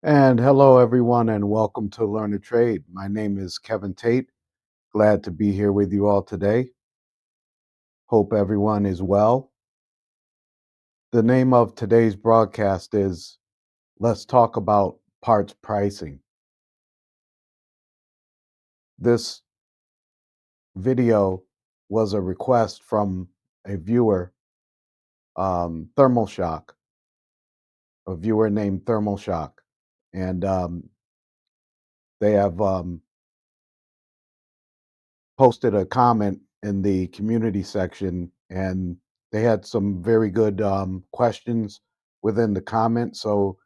And hello, everyone, and welcome to Learn a Trade. My name is Kevin Tate. Glad to be here with you all today. Hope everyone is well. The name of today's broadcast is Let's Talk About Parts Pricing. This video was a request from a viewer, Thermal Shock, a viewer named Thermal Shock. And they have posted a comment in the community section, and they had some very good questions within the comment. So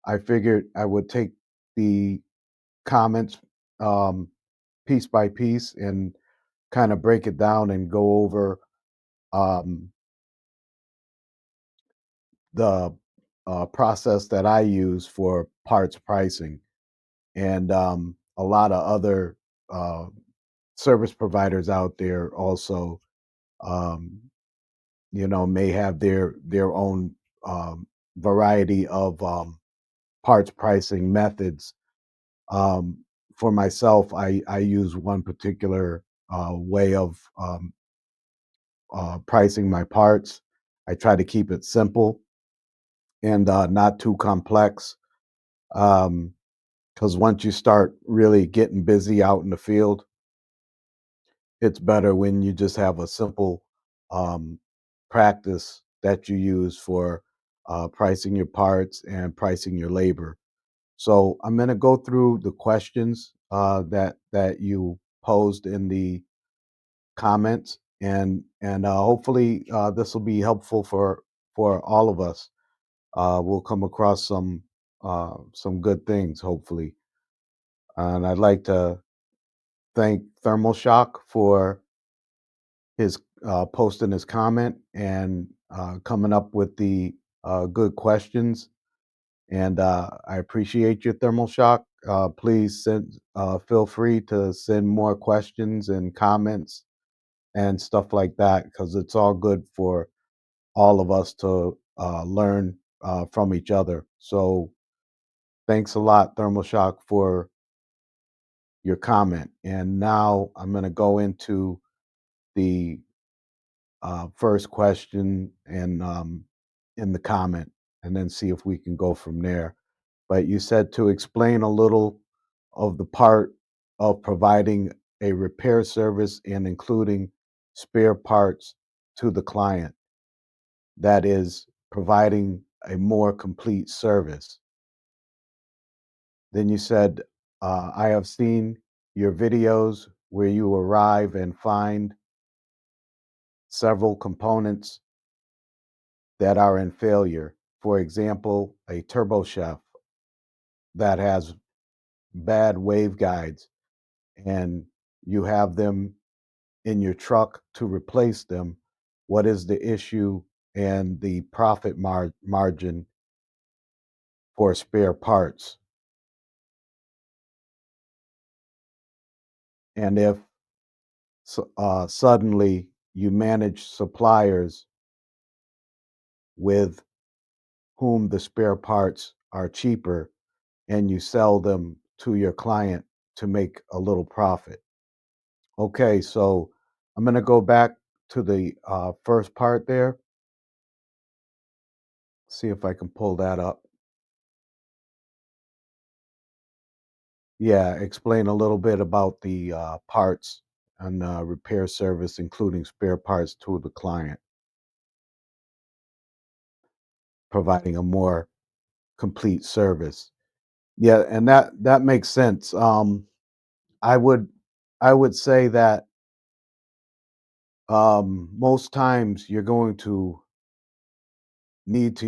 I figured I would take the comments um, piece by piece and kind of break it down and go over um, the process that I use for parts pricing, and a lot of other uh, service providers out there also um, may have their own variety of parts pricing methods. Um, for myself, I use one particular way of pricing my parts. I try to keep it simple and not too complex. Because once you start really getting busy out in the field, it's better when you just have a simple um, practice that you use for pricing your parts and pricing your labor. So I'm going to go through the questions that you posed in the comments, and hopefully this will be helpful for all of us. We'll come across some good things, hopefully. And I'd like to thank Thermal Shock for his posting his comment and coming up with the good questions. And I appreciate your Thermal Shock. Please feel free to send more questions and comments and stuff like that, because it's all good for all of us to learn from each other. So thanks a lot, Thermal Shock, for your comment. And now I'm going to go into the first question and in the comment, and then see if we can go from there. But you said to explain a little of the part of providing a repair service and including spare parts to the client. That is providing a more complete service. Then you said, I have seen your videos where you arrive and find several components that are in failure. For example, a turbo shaft that has bad wave guides, and you have them in your truck to replace them. What is the issue and the profit margin for spare parts? And if suddenly you manage suppliers with whom the spare parts are cheaper and you sell them to your client to make a little profit. Okay, so I'm going to go back to the first part there, see if I can pull that up. Yeah, explain a little bit about the parts and repair service, including spare parts to the client, providing a more complete service. Yeah, and that makes sense. I would I would say that most times you're going to need to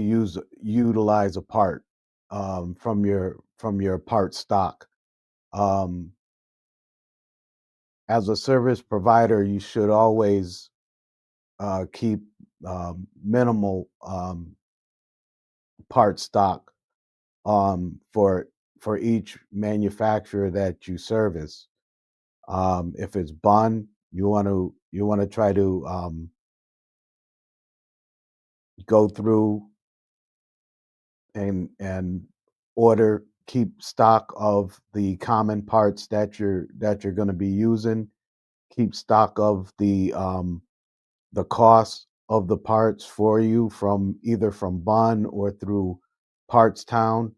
utilize a part from your part stock. Um, as a service provider, you should always keep minimal part stock for each manufacturer that you service. If it's bun, you want to try to go through and order keep stock of the common parts that you're going to be using. Keep stock of the cost of the parts for you from either from Bun or through Parts Town.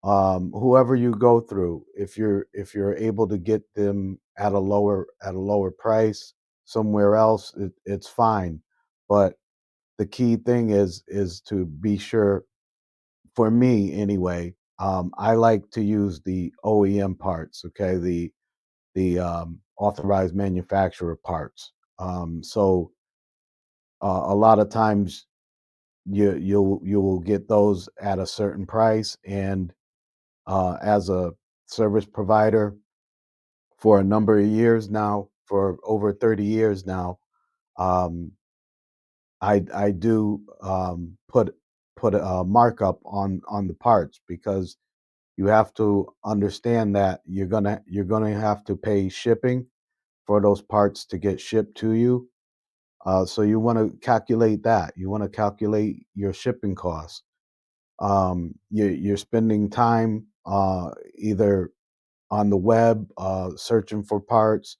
Whoever you go through, if you're able to get them at a lower price somewhere else, it's fine. But the key thing is to be sure, for me anyway, I like to use the OEM parts, okay, the authorized manufacturer parts. A lot of times you will get those at a certain price, and as a service provider for a number of years now, for over 30 years now, um, I do put a markup on the parts, because you have to understand that you're gonna have to pay shipping for those parts to get shipped to you. So you want to calculate that. You want to calculate your shipping costs. You're spending time either on the web searching for parts,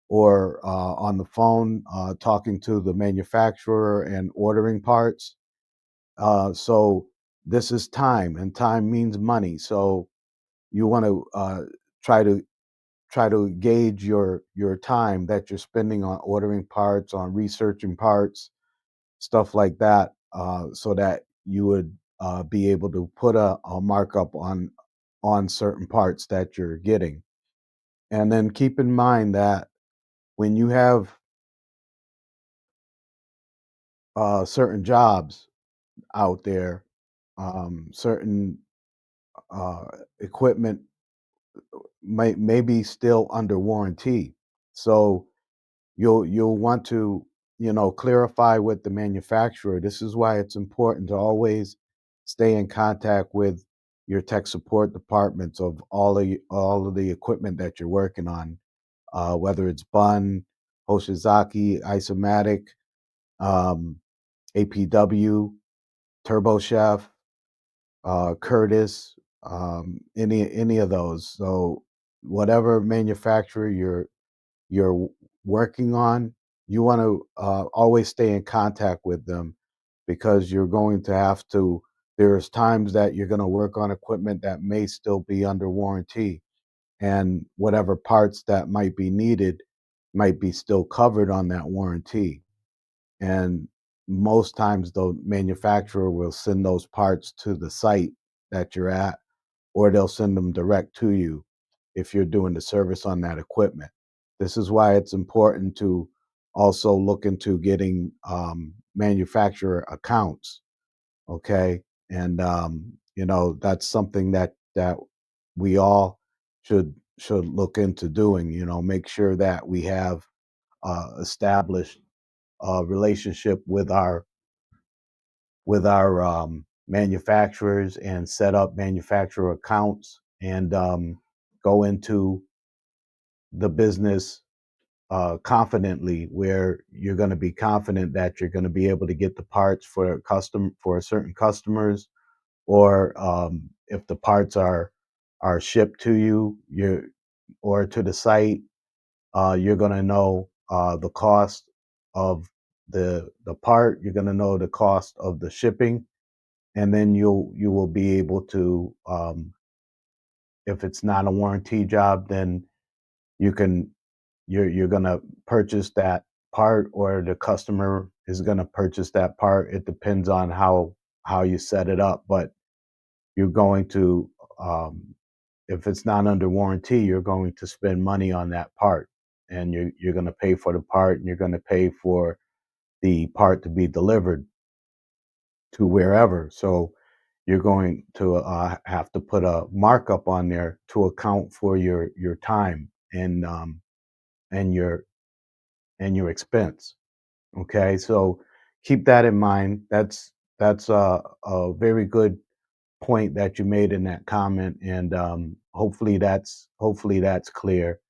or on the phone talking to the manufacturer and ordering parts. So this is time, and time means money. So you want to try to gauge your time that you're spending on ordering parts, on researching parts, stuff like that, so that you would be able to put a markup on certain parts that you're getting. And then keep in mind that when you have certain jobs out there, certain uh, equipment may be still under warranty. So you'll want to, clarify with the manufacturer. This is why it's important to always stay in contact with your tech support departments of all of the equipment that you're working on, whether it's Bun, Hoshizaki, Isomatic, um, APW, Turbo Chef, Curtis, any of those. So whatever manufacturer you're working on, you want to always stay in contact with them, because you're going to have to. There's times that you're going to work on equipment that may still be under warranty, and whatever parts that might be needed might be still covered on that warranty. And most times, the manufacturer will send those parts to the site that you're at, or they'll send them direct to you if you're doing the service on that equipment. This is why it's important to also look into getting manufacturer accounts. Okay. And that's something that we all should look into doing. Make sure that we have established a relationship with our manufacturers, and set up manufacturer accounts, and go into the business confidently, where you're going to be confident that you're going to be able to get the parts for certain customers, or if the parts are shipped to you or to the site, you're going to know the cost of the part. You're going to know the cost of the shipping, and then you will be able to, if it's not a warranty job, then you can you're going to purchase that part, or the customer is going to purchase that part. It depends on how you set it up, but you're going to, if it's not under warranty, you're going to spend money on that part, and you're going to pay for the part, and you're going to pay for the part to be delivered to wherever. So you're going to have to put a markup on there to account for your time, and your expense. Okay, so keep that in mind. That's a very good point that you made in that comment, and hopefully that's clear.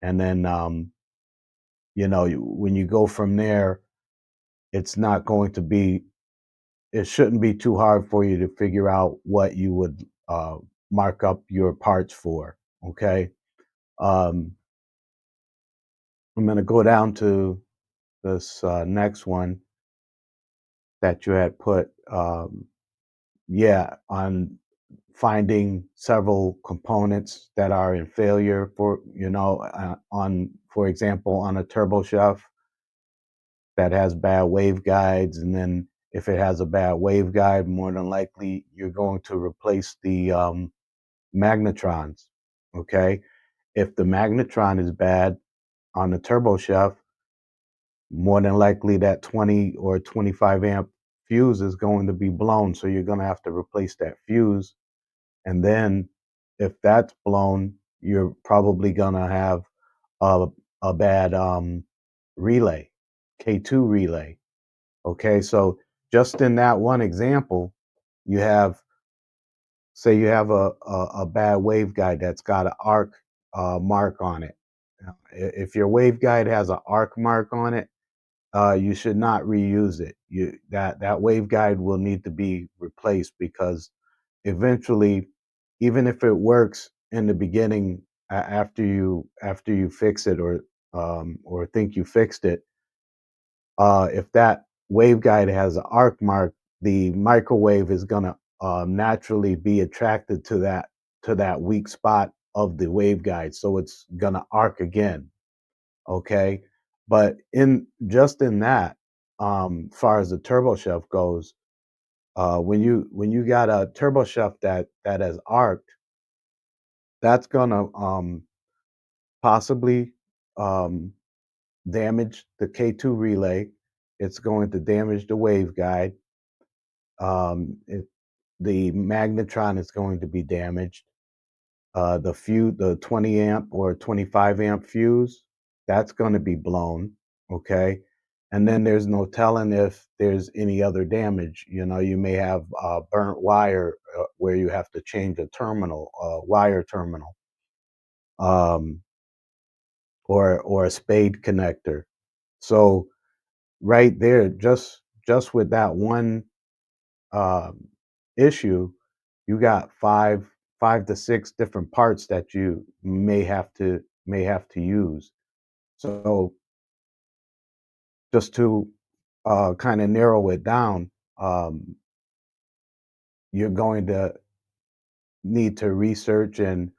And then when you go from there, it's not going to be it shouldn't be too hard for you to figure out what you would mark up your parts for. Okay. Um, I'm going to go down to this next one that you had put. Yeah, on finding several components that are in failure for, on, for example, on a turbo chef that has bad waveguides. And then if it has a bad waveguide, more than likely you're going to replace the magnetrons. Okay. If the magnetron is bad on the turbo chef, more than likely that 20 or 25 amp fuse is going to be blown. So you're going to have to replace that fuse. And then if that's blown, you're probably going to have a, a bad relay, K2 relay. Okay. So just in that one example, you have, say you have a bad waveguide that's got an arc mark on it. If your waveguide has an arc mark on it, you should not reuse it. That waveguide will need to be replaced because eventually, even if it works in the beginning, after you fix it or think you fixed it, if that waveguide has an arc mark, the microwave is gonna naturally be attracted to that weak spot of the waveguide, so it's gonna arc again. Okay. But in that, far as the turbo chef goes, when you got a turbo chef that has arced, that's gonna possibly um, damage the K2 relay. It's going to damage the waveguide. The magnetron is going to be damaged. The 20 amp or 25 amp fuse, that's going to be blown. Okay. And then there's no telling if there's any other damage. You may have burnt wire where you have to change a terminal, wire terminal, um, or a spade connector. So right there, just with that one um, issue, you got five to six different parts that you may have to use. So just to kind of narrow it down, um, you're going to need to research and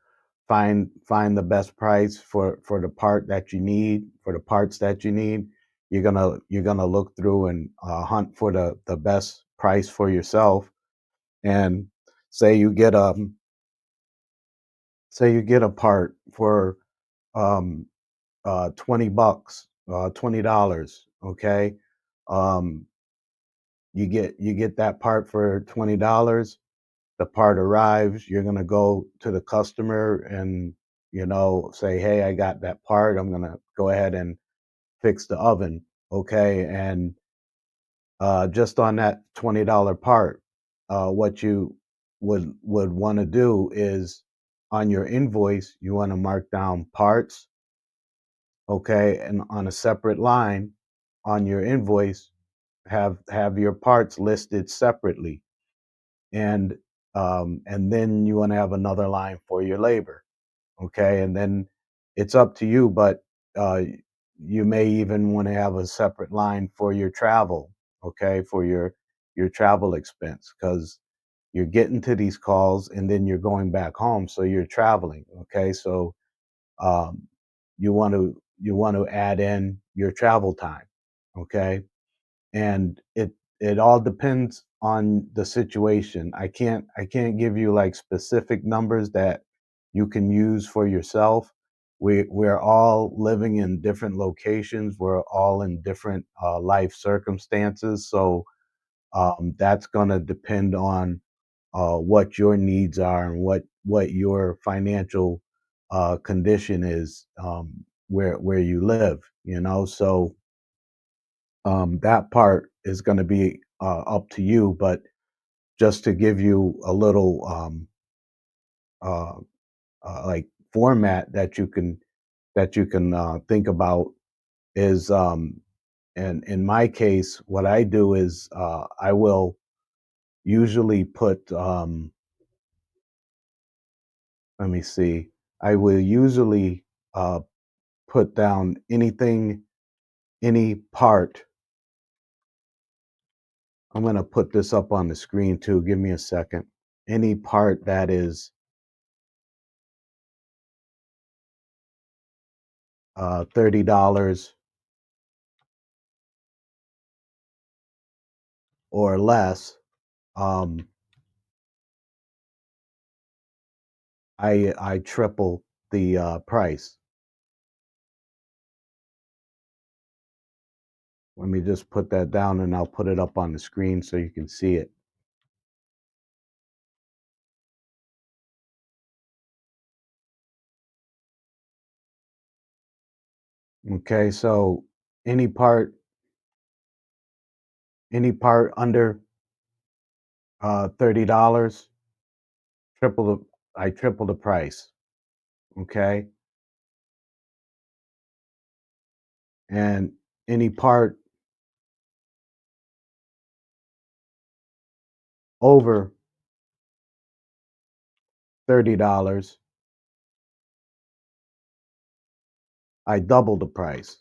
find the best price for the part that you need, for the parts that you need. You're gonna look through and hunt for the best price for yourself. And say you get a say you get a part for um, $20, $20. Okay. Um, you get that part for $20. The part arrives. You're gonna go to the customer and say, "Hey, I got that part. I'm gonna go ahead and fix the oven." Okay. And just on that $20 part, what you would want to do is on your invoice, you want to mark down parts. Okay. And on a separate line on your invoice, have your parts listed separately. And then you want to have another line for your labor. Okay. And then it's up to you, but uh, you may even want to have a separate line for your travel. Okay. For your travel expense, because you're getting to these calls and then you're going back home, so you're traveling. Okay. So um, you want to add in your travel time. Okay. And it all depends on the situation. I can't give you like specific numbers that you can use for yourself. We're all living in different locations. We're all in different life circumstances. So that's going to depend on what your needs are and what your financial condition is, where you live. So that part is going to be up to you. But just to give you a little uh, like format that you can think about is, and in my case, what I do is I will usually put let me see. I will usually uh, put down anything, any part. I'm going to put this up on the screen too. Give me a second. Any part that is $30 or less, um, I triple the price. Let me just put that down and I'll put it up on the screen so you can see it. Okay, so any part any part under $30, triple the I triple the price. Okay, and any part over $30, I double the price.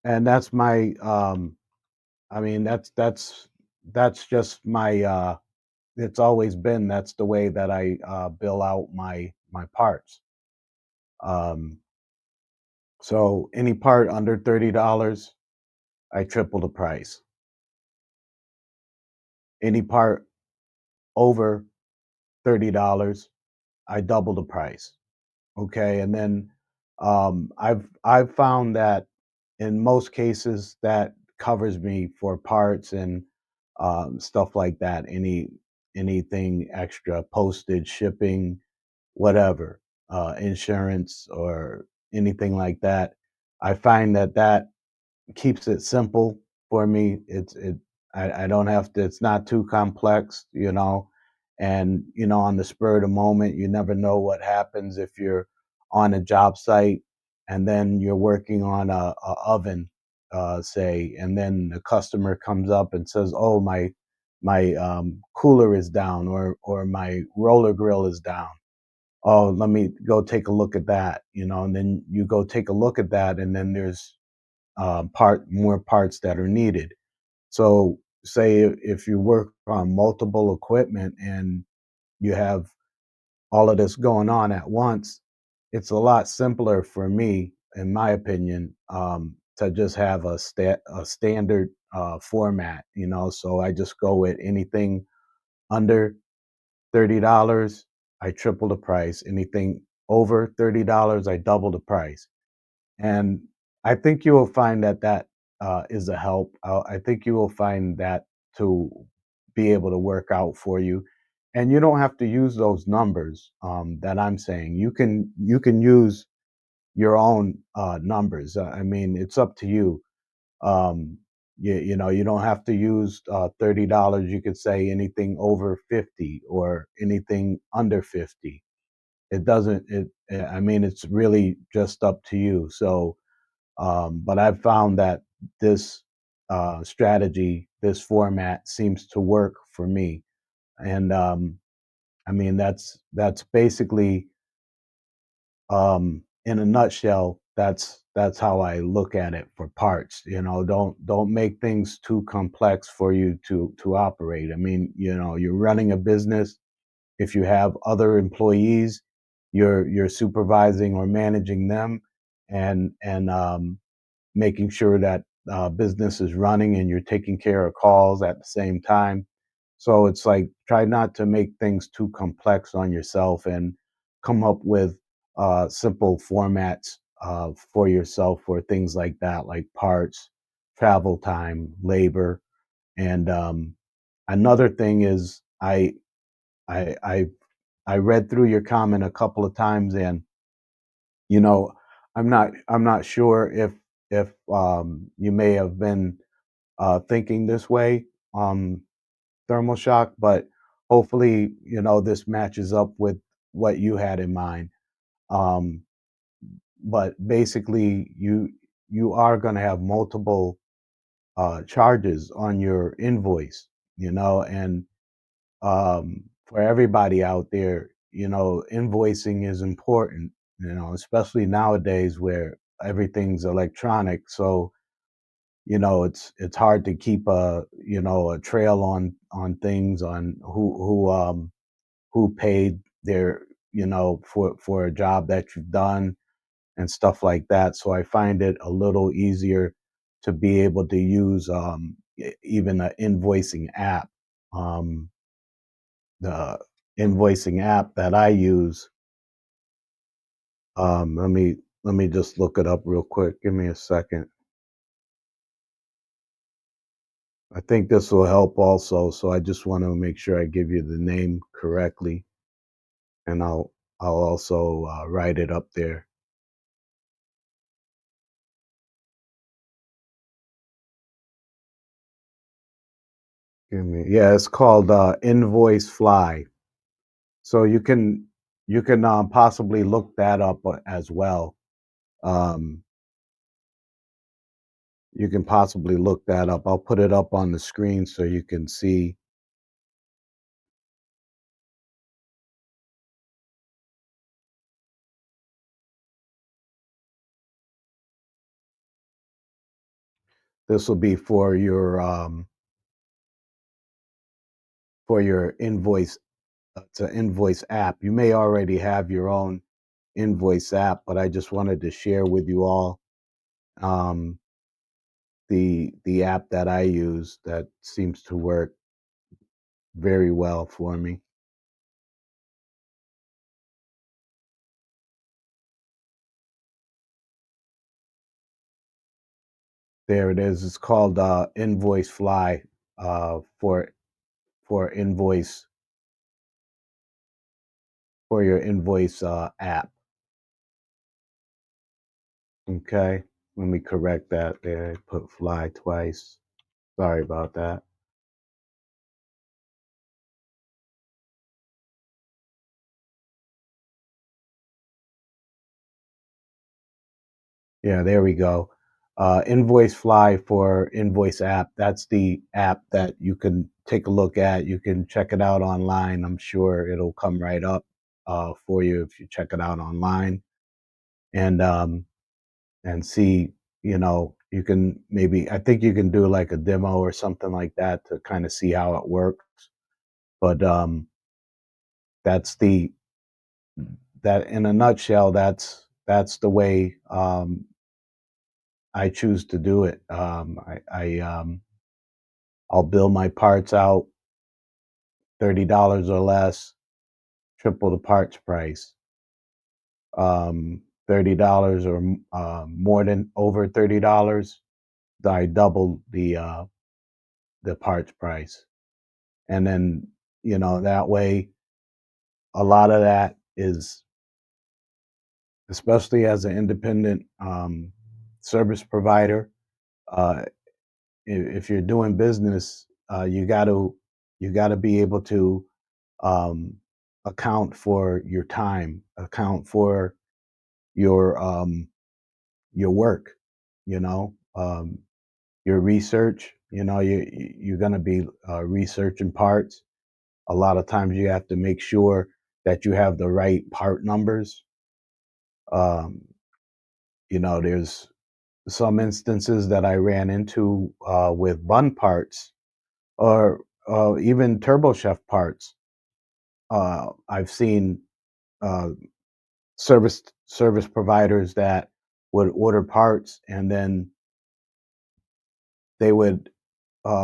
And that's my I mean that's just my it's always been that's the way that I bill out my parts. Um, so any part under $30, I triple the price. Any part over $30, I double the price. Okay, and then I've found that in most cases that covers me for parts and stuff like that. Anything extra, postage, shipping, whatever, insurance or anything like that. I find that that keeps it simple for me. I don't have to. It's not too complex, you know. And on the spur of the moment, you never know what happens if you're on a job site and then you're working on a oven, say, and then the customer comes up and says, "Oh, my cooler is down, or my roller grill is down. Oh, let me go take a look at that." And then you go take a look at that, and then there's more parts that are needed. So, say if you work on multiple equipment and you have all of this going on at once, it's a lot simpler for me, in my opinion, to just have a standard format. So I just go with anything under $30, I triple the price. Anything over $30, I double the price. And I think you will find that that is a help. I think you will find that to be able to work out for you, and you don't have to use those numbers that I'm saying. You can use your own numbers. I mean, it's up to you. You don't have to use $30. You could say anything over 50 or anything under 50. It doesn't. I mean, it's really just up to you. So but I've found that this strategy, this format seems to work for me. And I mean, that's basically, in a nutshell, that's how I look at it for parts. Don't make things too complex for you to operate. I mean, you're running a business. If you have other employees, you're supervising or managing them, and making sure that business is running and you're taking care of calls at the same time. So it's like try not to make things too complex on yourself and come up with simple formats for yourself for things like that, like parts, travel time, labor, and another thing is I I I read through your comment a couple of times, and you know, I'm not sure if you may have been thinking this way, um, thermal shock, but hopefully, this matches up with what you had in mind. Um, but basically, you are going to have multiple charges on your invoice, and for everybody out there, invoicing is important, especially nowadays where everything's electronic. So, it's hard to keep a trail on things, on who paid their, for a job that you've done and stuff like that. So I find it a little easier to be able to use even an invoicing app. Um, the invoicing app that I use, let me just look it up real quick. Give me a second. I think this will help also. So I just want to make sure I give you the name correctly, and I'll also write it up there. Yeah, it's called Invoice Fly. So you can possibly look that up as well. Um, you can possibly look that up. I'll put it up on the screen so you can see. This will be for your invoice. It's an invoice app. You may already have your own invoice app, but I just wanted to share with you all um, the app that I use that seems to work very well for me. There it is. It's called Invoice Fly for invoice for your invoice app. Okay, let me correct that. There, I put fly twice. Sorry about that. Yeah, there we go. Invoice Fly for Invoice app. That's the app that you can take a look at. You can check it out online. I'm sure it'll come right up for you if you check it out online and see. You can maybe. I think you can do like a demo or something like that to kind of see how it works. But that's the that in a nutshell. That's the way I choose to do it. I'll bill my parts out $30 or less, triple the parts price. $30 or more than over $30, I double the parts price. And then, that way, a lot of that is, especially as an independent service provider, uh, if you're doing business, you got to be able to um, account for your time, account for your your work, you know, um, your research. You're going to be researching parts. A lot of times, you have to make sure that you have the right part numbers. Um, there's some instances that I ran into with bun parts or even turbo chef parts. I've seen uh, service providers that would order parts, and then they would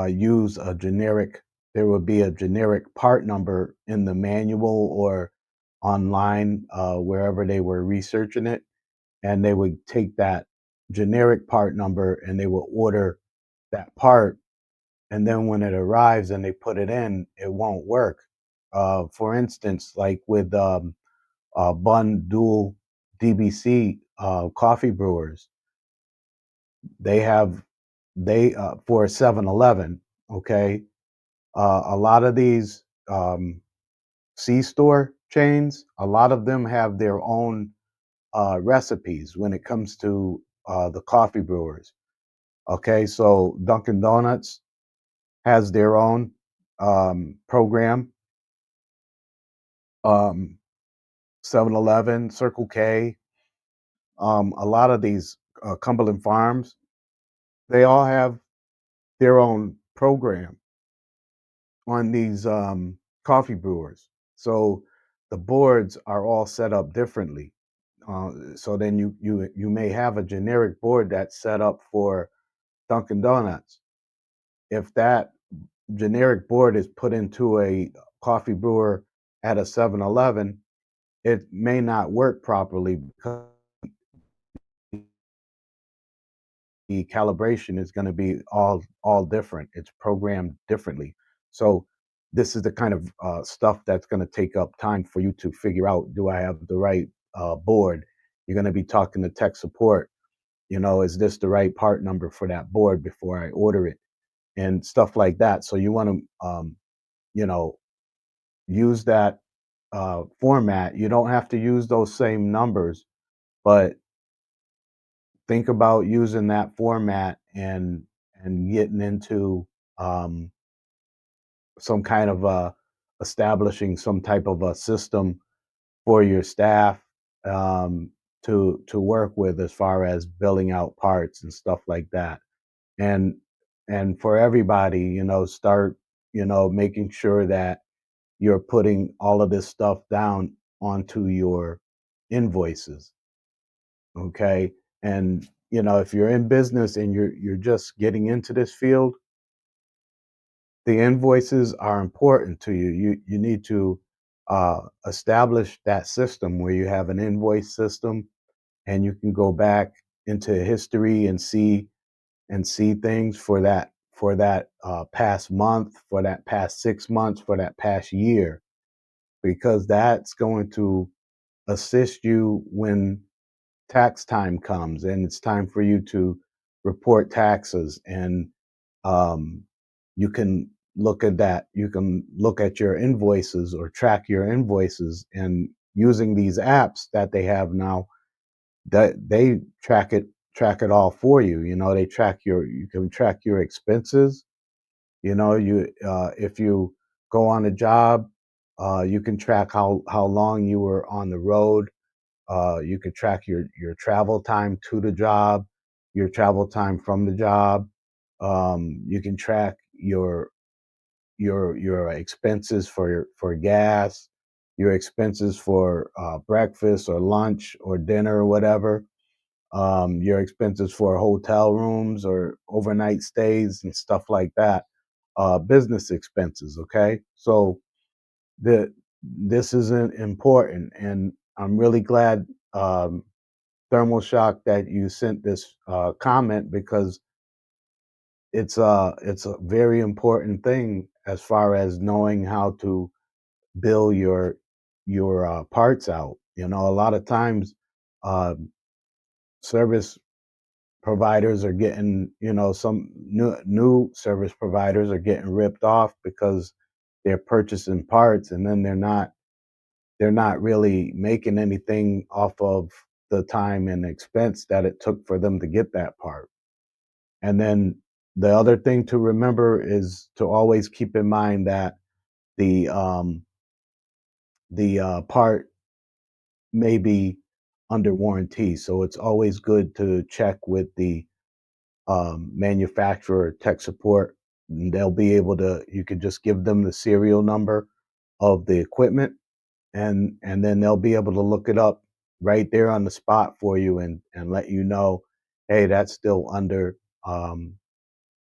use a generic. There would be a generic part number in the manual or online, wherever they were researching it, and they would take that generic part number and they will order that part, and then when it arrives and they put it in, it won't work. For instance, like with Bun Dual DBC coffee brewers, they have for 7-Eleven. Okay, a lot of these C-store chains, a lot of them have their own recipes when it comes to the coffee brewers. Okay, so Dunkin' Donuts has their own program. um, 7-Eleven, Circle K, a lot of these Cumberland Farms, they all have their own program on these coffee brewers. So the boards are all set up differently. So then you may have a generic board that's set up for Dunkin' Donuts. If that generic board is put into a coffee brewer at a 7-Eleven, it may not work properly because the calibration is going to be all different. It's programmed differently. So this is the kind of stuff that's going to take up time for you to figure out. Do I have the right board? You're going to be talking to tech support. Is this the right part number for that board before I order it and stuff like that. So you want to you know use that format. You don't have to use those same numbers, but think about using that format and getting into um, some kind of establishing some type of a system for your staff um, to work with as far as billing out parts and stuff like that. And and for everybody, start making sure that you're putting all of this stuff down onto your invoices. Okay. And if you're in business and you're just getting into this field, the invoices are important to you. You need to establish that system where you have an invoice system and you can go back into history and see things for that past month, for that past 6 months, for that past year, because that's going to assist you when tax time comes and it's time for you to report taxes. And um, you can look at your invoices or track your invoices, and using these apps that they have now, that they track it all for you. You can track your expenses. You if you go on a job, you can track how long you were on the road. You could track your travel time to the job, your travel time from the job. You can track your expenses for gas, your expenses for breakfast or lunch or dinner or whatever, your expenses for hotel rooms or overnight stays and stuff like that, business expenses. Okay, so the this is important, and I'm really glad, Thermal Shock, that you sent this comment, because it's a very important thing as far as knowing how to bill your parts out. A lot of times, um, service providers are getting, some new service providers are getting ripped off because they're purchasing parts, and then they're not really making anything off of the time and expense that it took for them to get that part. And then the other thing to remember is to always keep in mind that the part may be under warranty. So it's always good to check with the manufacturer tech support. And they'll be able to, you could just give them the serial number of the equipment, and then they'll be able to look it up right there on the spot for you, and let you know, hey, that's still under um,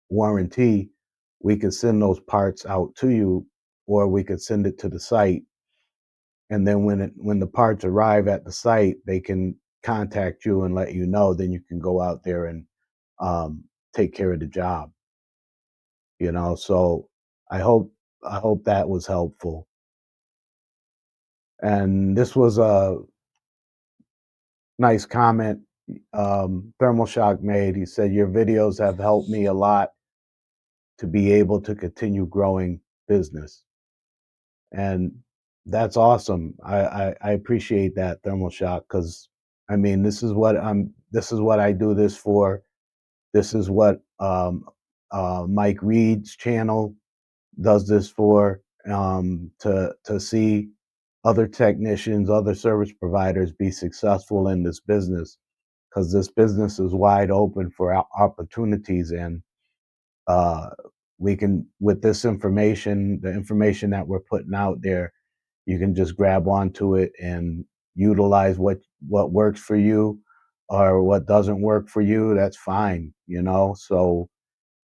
warranty. We could send those parts out to you, or we could send it to the site, and then when the parts arrive at the site, they can contact you and let you know. Then you can go out there and um, take care of the job. So I hope I hope that was helpful. And this was a nice comment Thermal Shock made. He said, "Your videos have helped me a lot to be able to continue growing business." And that's awesome. I appreciate that, Thermal Shock, because I mean, this is what I do this for. This is what Mike Reed's channel does this for, to see other technicians, other service providers be successful in this business, because this business is wide open for opportunities. And uh, we can, with this information, the information that we're putting out there, you can just grab onto it and utilize what works for you, or what doesn't work for you. That's fine, you know. So,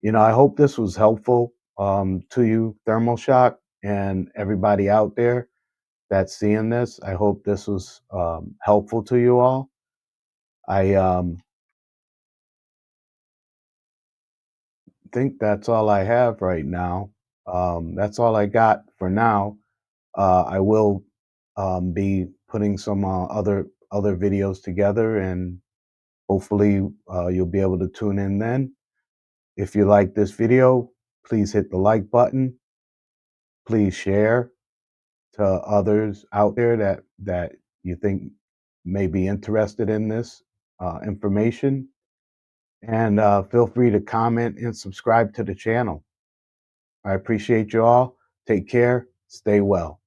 you know, I hope this was helpful to you, Thermal Shock, and everybody out there that's seeing this. I hope this was helpful to you all. I think that's all I have right now. That's all I got for now. I will be putting some other videos together, and hopefully you'll be able to tune in then. If you like this video, please hit the like button. Please share to others out there that you think may be interested in this information. And feel free to comment and subscribe to the channel. I appreciate you all. Take care. Stay well.